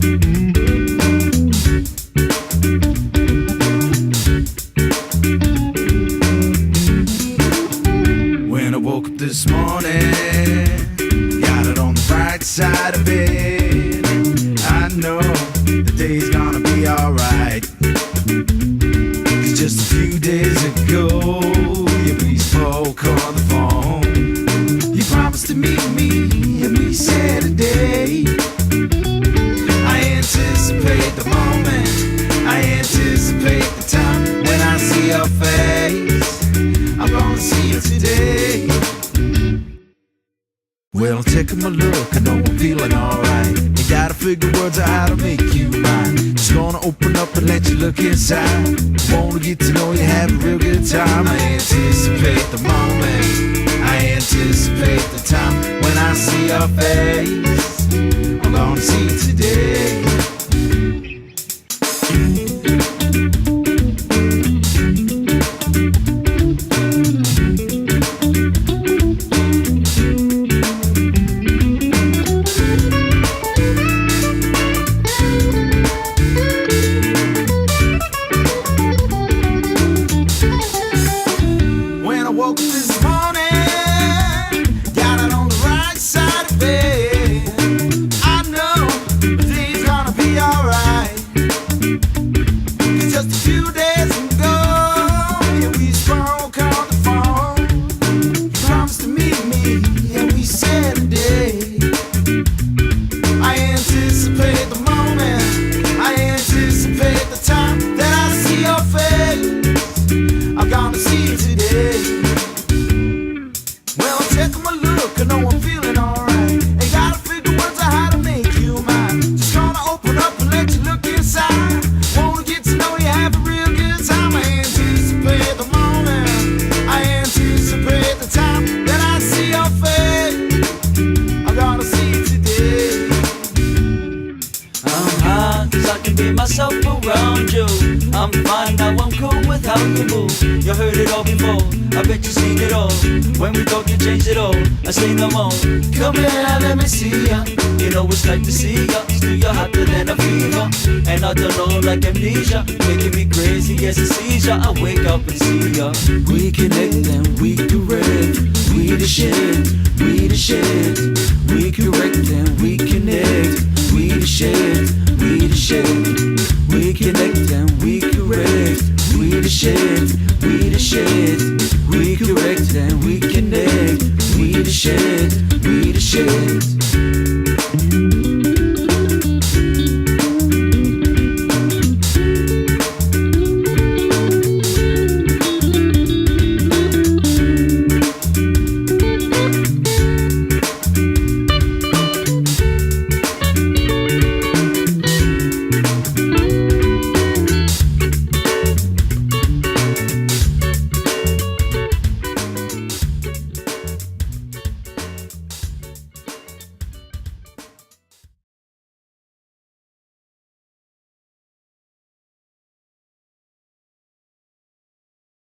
When I woke up this morning, got it on the right side of it. I know the day's gonna be alright. 'Cause just a few days ago, yeah, we spoke on the phone. You promised to meet me, and we said a day. I anticipate the moment, I anticipate the time when I see your face. I'm gonna see you today. Well, taking my look, I know I'm feeling alright. You gotta figure words out how to make you mine. Just gonna open up and let you look inside. Wanna get to know you, have a real good time. I anticipate the moment, I anticipate the time when I see your face. I'm gonna see you today. Woke up this morning, got it on the right side of bed. I know the day's gonna be alright. 'Cause just a few days ago, yeah, we spoke on the phone. You promised to meet me, and we said a day. I anticipate the moment, I anticipate the time that I see your face. I'm gonna see you today. Taking my look, I know I'm feeling alright. Ain't gotta figure words out how to make you mine. Just gonna open up and let you look inside. Wanna get to know you, have a real good time. I anticipate the moment, I anticipate the time that I see your face. I'm gonna see you today. I'm high 'cause I can be myself around you. I'm fine now, I'm cool with how you move. You heard it all before, I bet you seen it all. When we talk, you changed it all. I say no more. Come here, let me see ya. You know it's like to see ya. Still you're hotter than a fever, and I don't know like amnesia, making me crazy as a seizure. I wake up and see ya. We connect and we correct. We the shit, we the shit. We correct and we connect. We the shit, we the shit. We connect and we correct. We the shit, we the shit. We correct and we connect. We the shit, we the shit.